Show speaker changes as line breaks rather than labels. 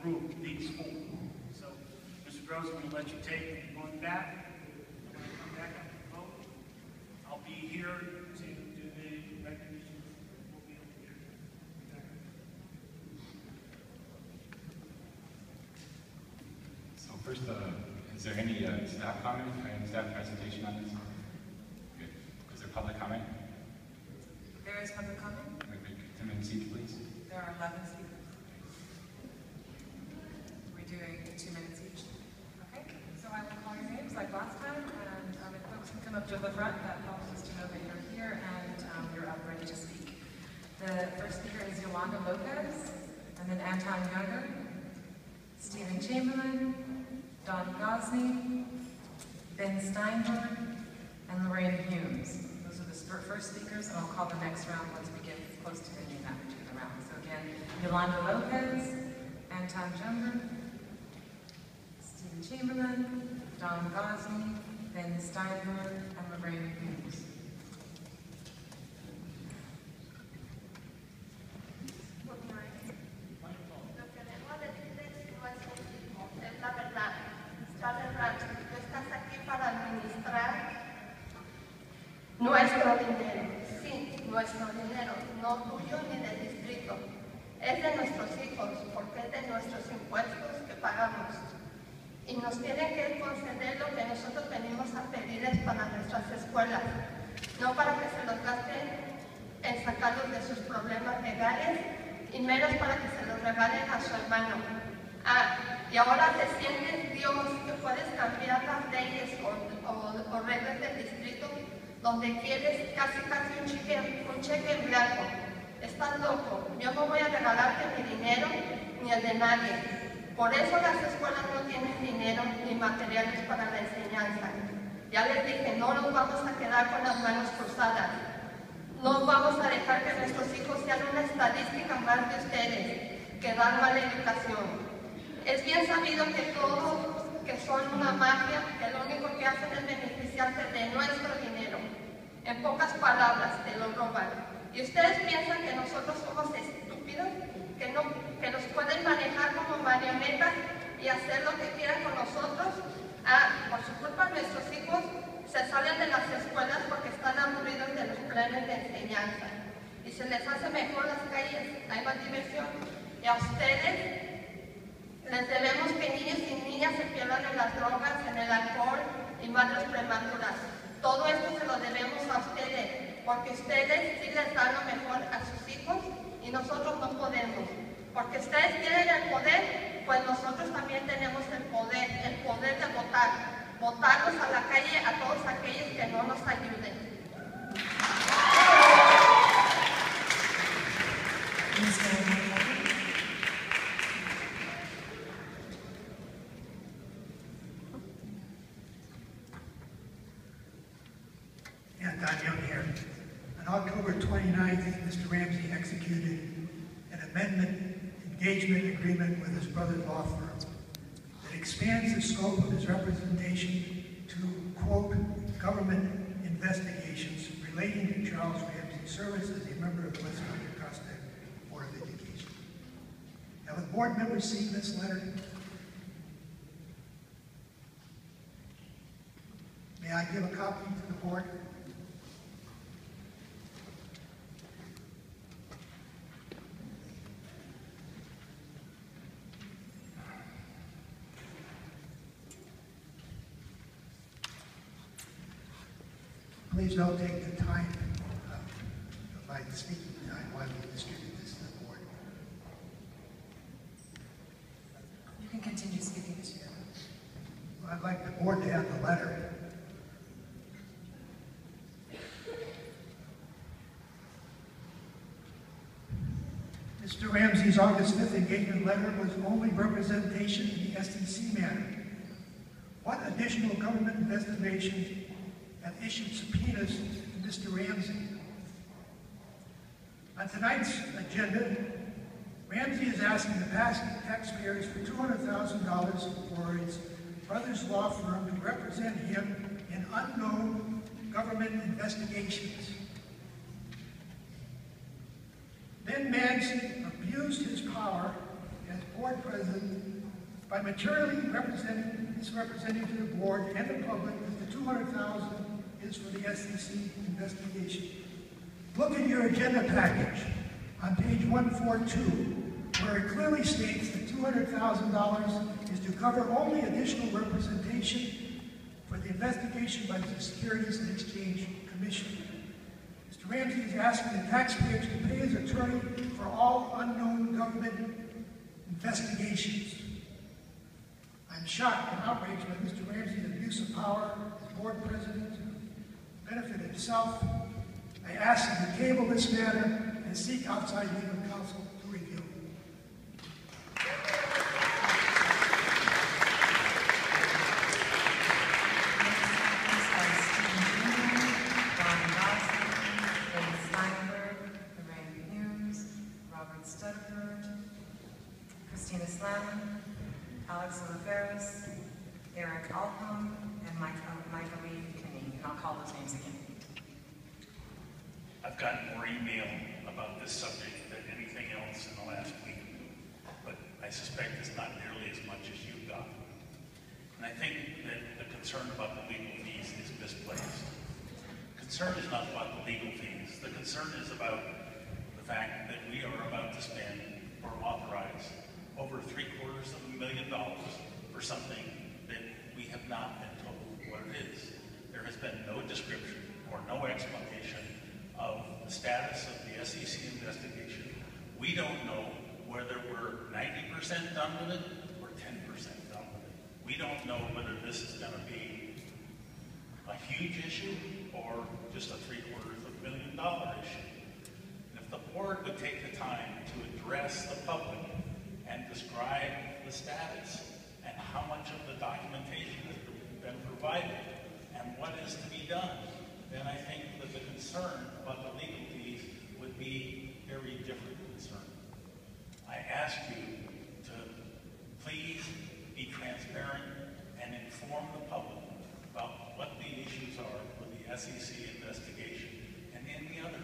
approve these four. So, Mr. Gross, I'm going to let you take one back. I'm going to come back after the vote. I'll be here to do the recognition. We'll be over here.
So first, is there any staff comment, any staff presentation on this? Good. Is there public comment?
There is public comment.
Come in and seat, please.
There are 11 speakers. We're doing 2 minutes each. Okay, so I will call your names like last time, and if folks can come up to the front, that helps us to know that you're here and you're up ready to speak. The first speaker is Yolanda Lopez, and then Anton Younger, Stephen Chamberlain, Don Gosney, Ben Steinberg, and Lorraine Humes. Those are the first speakers, and I'll call the next round once we get close to ending that particular round. So again, Yolanda Lopez, Anton Younger, Stephen Chamberlain, Don Gosney, Ben Steinberg, and Lorraine Humes.
Nuestro dinero, sí, nuestro dinero, no tuyo ni del distrito. Es de nuestros hijos, porque es de nuestros impuestos que pagamos. Y nos tienen que conceder lo que nosotros venimos a pedirles para nuestras escuelas, no para que se los gasten en sacarlos de sus problemas legales, y menos para que se los regalen a su hermano. Y ahora te sientes Dios que puedes cambiar las leyes o reglas del distrito donde quieres casi un cheque en blanco. Estás loco. Yo no voy a regalarte mi dinero ni el de nadie. Por eso las escuelas no tienen dinero ni materiales para la enseñanza. Ya les dije, no nos vamos a quedar con las manos cruzadas. No vamos a dejar que nuestros hijos sean una estadística más de ustedes, que dan mala educación. Es bien sabido que todos que son una mafia, que lo único que hacen es beneficiarse de nuestro dinero. En pocas palabras, te lo roban. Y ustedes piensan que nosotros somos estúpidos, que nos pueden manejar como marionetas y hacer lo que quieran con nosotros. Por su culpa nuestros hijos se salen de las escuelas porque están aburridos de los planes de enseñanza. Y se les hace mejor las calles, hay más diversión. Y a ustedes les debemos que niños y niñas se pierdan en las drogas, en el alcohol y madres prematuras. Todo esto se lo debemos a ustedes, porque ustedes sí les dan lo mejor a sus hijos y nosotros no podemos. Porque ustedes tienen el poder, pues nosotros también tenemos el poder de votar. Votarlos a la calle a todos aquellos que no nos ayuden.
Anton Young here. On October 29th, Mr. Ramsey executed an amendment engagement agreement with his brother's law firm that expands the scope of his representation to, quote, government investigations relating to Charles Ramsey's service as a member of the West Contra Costa Board of Education. Have the board members seen this letter? May I give a copy to the board? Please don't take the time of my speaking time while we distribute this to the board.
You can continue speaking to you.
Well, I'd like the board to have the letter. Mr. Ramsey's August 5th engagement letter was only representation in the SEC matter. What additional government investigations have issued subpoenas to Mr. Ramsey? On tonight's agenda, Ramsey is asking the taxpayers for $200,000 for his brother's law firm to represent him in unknown government investigations. Then Ramsey abused his power as board president by materially misrepresenting to the board and the public that the $200,000 is for the SEC investigation. Look at your agenda package on page 142, where it clearly states that $200,000 is to cover only additional representation for the investigation by the Securities and Exchange Commission. Mr. Ramsey is asking the taxpayers to pay his attorney for all unknown government investigations. I'm shocked and outraged by Mr. Ramsey's abuse of power as board president to benefit himself. I ask that you table this matter and seek outside legal counsel to review.
Christina Slam, Alex Oliveris, Eric Alcom, and Michael Lee Kinney. And I'll call those names again.
I've gotten more email about this subject than anything else in the last week, but I suspect it's not nearly as much as you've got. And I think that the concern about the legal fees is misplaced. Concern is not about the legal fees. The concern is about the fact that we are about to spend or authorize over $750,000 for something that we have not been told what it is. There has been no description or no explanation of the status of the SEC investigation. We don't know whether we're 90% done with it or 10% done with it. We don't know whether this is going to be a huge issue or just a $750,000 issue. And if the board would take the time to address the public and describe the status and how much of the documentation has been provided and what is to be done, then I think that the concern about the legal fees would be a very different concern. I ask you to please be transparent and inform the public about what the issues are with the SEC investigation and any other